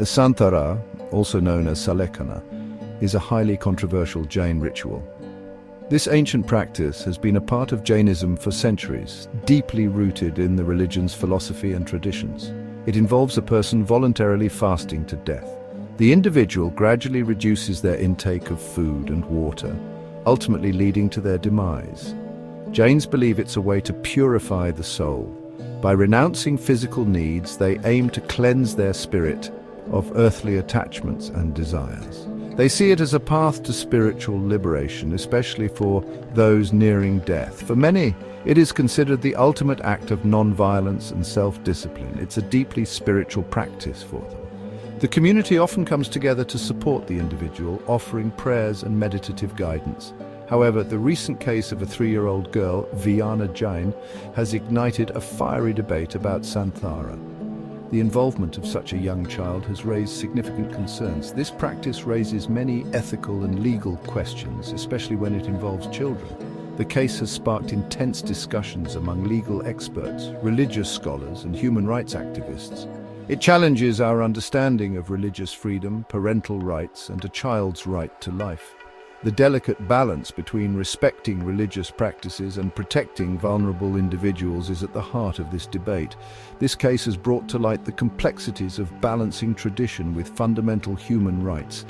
Santhara, also known as Salekana, is a highly controversial Jain ritual. This ancient practice has been a part of Jainism for centuries, deeply rooted in the religion's philosophy and traditions. It involves a person voluntarily fasting to death. The individual gradually reduces their intake of food and water, ultimately leading to their demise. Jains believe it's a way to purify the soul. By renouncing physical needs, they aim to cleanse their spirit of earthly attachments and desires. They see it as a path to spiritual liberation, especially for those nearing death. For many, it is considered the ultimate act of non-violence and self-discipline. It's a deeply spiritual practice for them. The community often comes together to support the individual, offering prayers and meditative guidance. However, the recent case of a 3-year-old girl, Jain, has ignited a fiery debate about Santhara. The involvement of such a young child has raised significant concerns. This practice raises many ethical and legal questions, especially when it involves children. The case has sparked intense discussions among legal experts, religious scholars, and human rights activists. It challenges our understanding of religious freedom, parental rights, and a child's right to life. The delicate balance between respecting religious practices and protecting vulnerable individuals is at the heart of this debate. This case has brought to light the complexities of balancing tradition with fundamental human rights.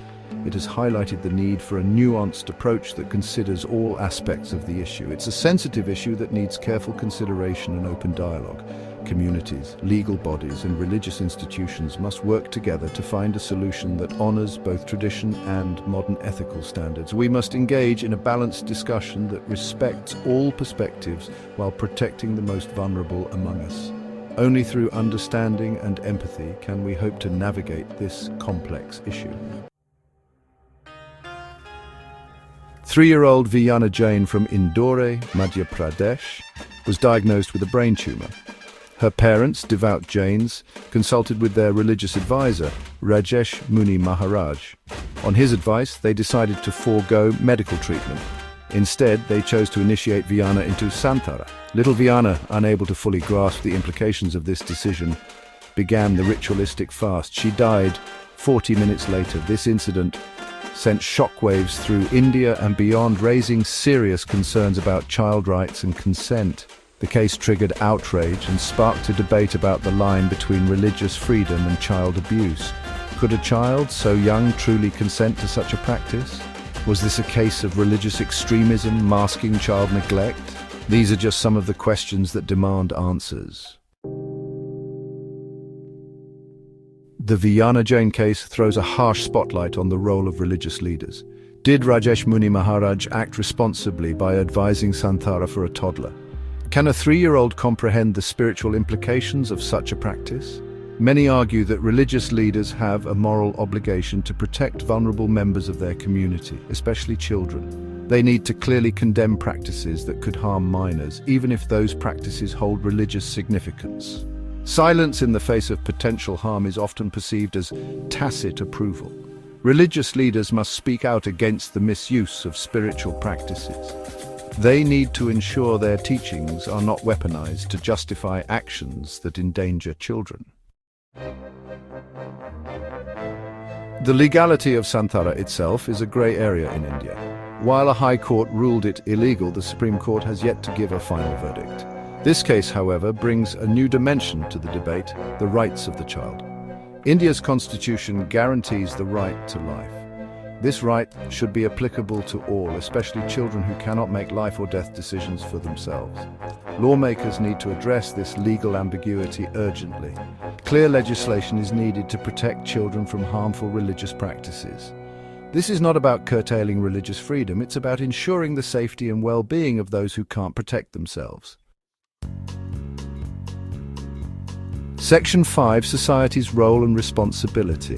It has highlighted the need for a nuanced approach that considers all aspects of the issue. It's a sensitive issue that needs careful consideration and open dialogue. Communities, legal bodies, and religious institutions must work together to find a solution that honors both tradition and modern ethical standards. We must engage in a balanced discussion that respects all perspectives while protecting the most vulnerable among us. Only through understanding and empathy can we hope to navigate this complex issue. 3-year-old Jain from Indore, Madhya Pradesh, was diagnosed with a brain tumor. Her parents, devout Jains, consulted with their religious advisor, Rajesh Muni Maharaj. On his advice, they decided to forego medical treatment. Instead, they chose to initiate Viana into Santhara. Little Viana, unable to fully grasp the implications of this decision, began the ritualistic fast. She died 40 minutes later. This incident sent shockwaves through India and beyond, raising serious concerns about child rights and consent. The case triggered outrage and sparked a debate about the line between religious freedom and child abuse. Could a child so young truly consent to such a practice? Was this a case of religious extremism masking child neglect? These are just some of the questions that demand answers. The Jain case throws a harsh spotlight on the role of religious leaders. Did Rajesh Muni Maharaj act responsibly by advising Santhara for a toddler? Can a 3-year-old comprehend the spiritual implications of such a practice? Many argue that religious leaders have a moral obligation to protect vulnerable members of their community, especially children. They need to clearly condemn practices that could harm minors, even if those practices hold religious significance. Silence in the face of potential harm is often perceived as tacit approval. Religious leaders must speak out against the misuse of spiritual practices. They need to ensure their teachings are not weaponized to justify actions that endanger children. The legality of Santhara itself is a grey area in India. While a High Court ruled it illegal, the Supreme Court has yet to give a final verdict. This case, however, brings a new dimension to the debate: the rights of the child. India's constitution guarantees the right to life. This right should be applicable to all, especially children who cannot make life or death decisions for themselves. Lawmakers need to address this legal ambiguity urgently. Clear legislation is needed to protect children from harmful religious practices. This is not about curtailing religious freedom, it's about ensuring the safety and well-being of those who can't protect themselves. Section 5. Society's role and responsibility.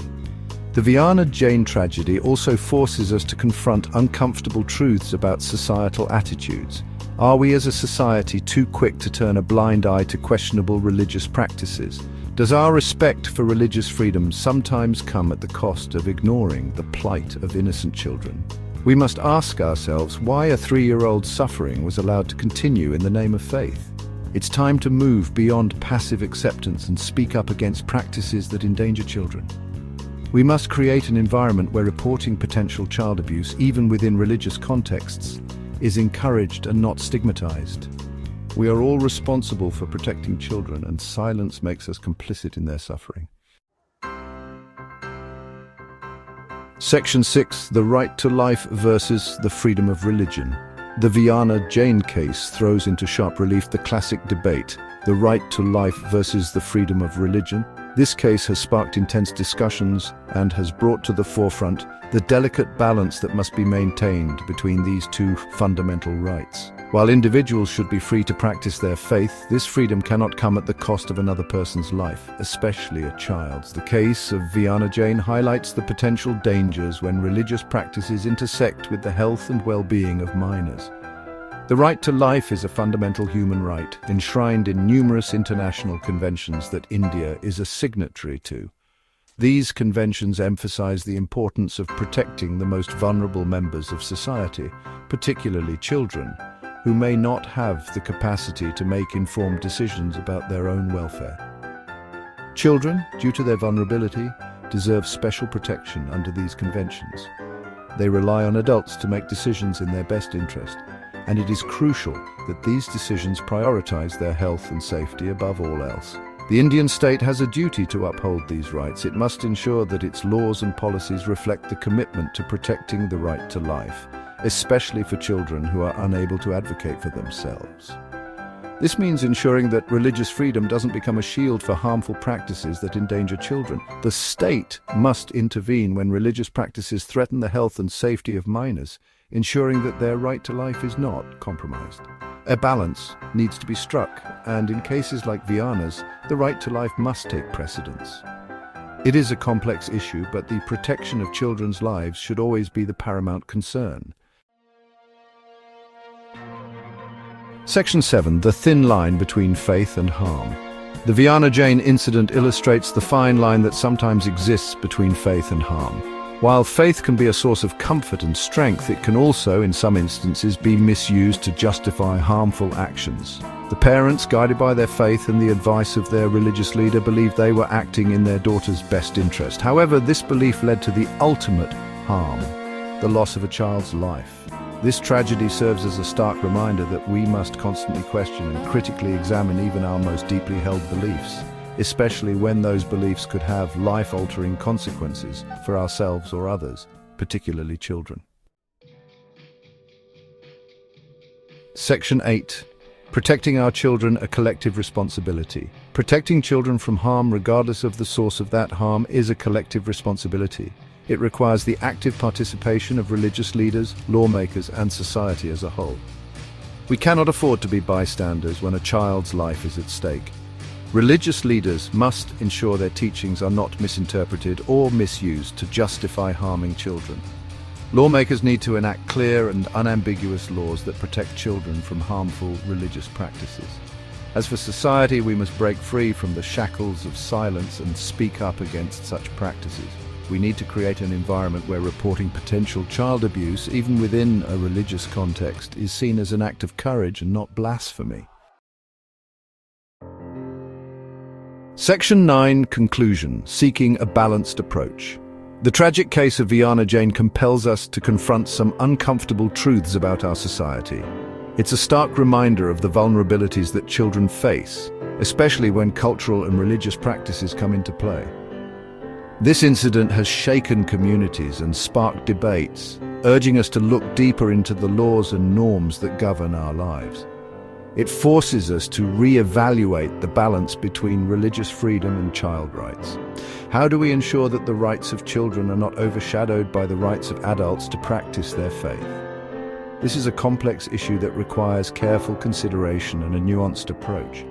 The Jain tragedy also forces us to confront uncomfortable truths about societal attitudes. Are we as a society too quick to turn a blind eye to questionable religious practices? Does our respect for religious freedom sometimes come at the cost of ignoring the plight of innocent children? We must ask ourselves why a 3-year-old's suffering was allowed to continue in the name of faith. It's time to move beyond passive acceptance and speak up against practices that endanger children. We must create an environment where reporting potential child abuse, even within religious contexts, is encouraged and not stigmatized. We are all responsible for protecting children, and silence makes us complicit in their suffering. Section 6. The right to life versus the freedom of religion. The Jain case throws into sharp relief the classic debate, the right to life versus the freedom of religion. This case has sparked intense discussions and has brought to the forefront the delicate balance that must be maintained between these two fundamental rights. While individuals should be free to practice their faith, this freedom cannot come at the cost of another person's life, especially a child's. The case of Jain highlights the potential dangers when religious practices intersect with the health and well-being of minors. The right to life is a fundamental human right, enshrined in numerous international conventions that India is a signatory to. These conventions emphasize the importance of protecting the most vulnerable members of society, particularly children, who may not have the capacity to make informed decisions about their own welfare. Children, due to their vulnerability, deserve special protection under these conventions. They rely on adults to make decisions in their best interest, and it is crucial that these decisions prioritize their health and safety above all else. The Indian state has a duty to uphold these rights. It must ensure that its laws and policies reflect the commitment to protecting the right to life, especially for children who are unable to advocate for themselves. This means ensuring that religious freedom doesn't become a shield for harmful practices that endanger children. The state must intervene when religious practices threaten the health and safety of minors, ensuring that their right to life is not compromised. A balance needs to be struck, and in cases like Viana's, the right to life must take precedence. It is a complex issue, but the protection of children's lives should always be the paramount concern. Section 7. The thin line between faith and harm. The Jain incident illustrates the fine line that sometimes exists between faith and harm. While faith can be a source of comfort and strength, it can also, in some instances, be misused to justify harmful actions. The parents, guided by their faith and the advice of their religious leader, believed they were acting in their daughter's best interest. However, this belief led to the ultimate harm, the loss of a child's life. This tragedy serves as a stark reminder that we must constantly question and critically examine even our most deeply held beliefs, especially when those beliefs could have life-altering consequences for ourselves or others, particularly children. Section 8. Protecting our children, a collective responsibility. Protecting children from harm, regardless of the source of that harm, is a collective responsibility. It requires the active participation of religious leaders, lawmakers, and society as a whole. We cannot afford to be bystanders when a child's life is at stake. Religious leaders must ensure their teachings are not misinterpreted or misused to justify harming children. Lawmakers need to enact clear and unambiguous laws that protect children from harmful religious practices. As for society, we must break free from the shackles of silence and speak up against such practices. We need to create an environment where reporting potential child abuse, even within a religious context, is seen as an act of courage and not blasphemy. Section 9. Conclusion. Seeking a balanced approach. The tragic case of Jain compels us to confront some uncomfortable truths about our society. It's a stark reminder of the vulnerabilities that children face, especially when cultural and religious practices come into play. This incident has shaken communities and sparked debates, urging us to look deeper into the laws and norms that govern our lives. It forces us to re-evaluate the balance between religious freedom and child rights. How do we ensure that the rights of children are not overshadowed by the rights of adults to practice their faith? This is a complex issue that requires careful consideration and a nuanced approach.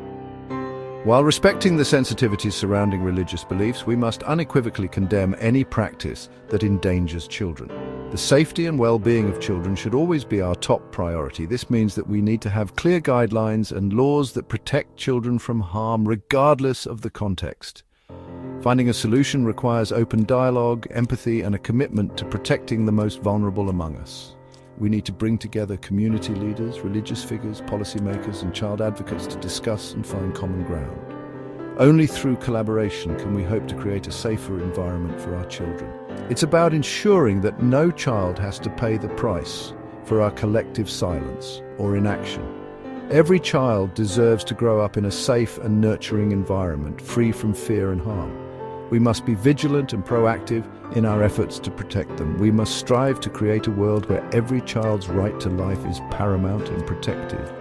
While respecting the sensitivities surrounding religious beliefs, we must unequivocally condemn any practice that endangers children. The safety and well-being of children should always be our top priority. This means that we need to have clear guidelines and laws that protect children from harm regardless of the context. Finding a solution requires open dialogue, empathy, and a commitment to protecting the most vulnerable among us. We need to bring together community leaders, religious figures, policymakers, and child advocates to discuss and find common ground. Only through collaboration can we hope to create a safer environment for our children. It's about ensuring that no child has to pay the price for our collective silence or inaction. Every child deserves to grow up in a safe and nurturing environment, free from fear and harm. We must be vigilant and proactive in our efforts to protect them. We must strive to create a world where every child's right to life is paramount and protected.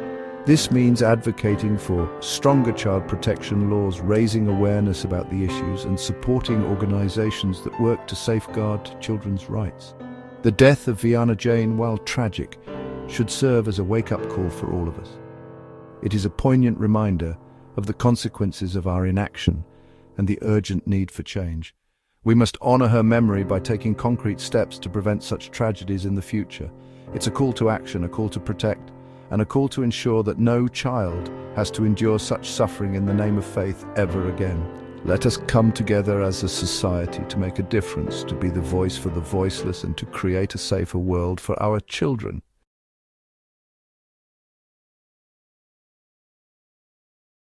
This means advocating for stronger child protection laws, raising awareness about the issues, and supporting organizations that work to safeguard children's rights. The death of Jain, while tragic, should serve as a wake-up call for all of us. It is a poignant reminder of the consequences of our inaction and the urgent need for change. We must honor her memory by taking concrete steps to prevent such tragedies in the future. It's a call to action, a call to protect, and a call to ensure that no child has to endure such suffering in the name of faith ever again. Let us come together as a society to make a difference, to be the voice for the voiceless, and to create a safer world for our children.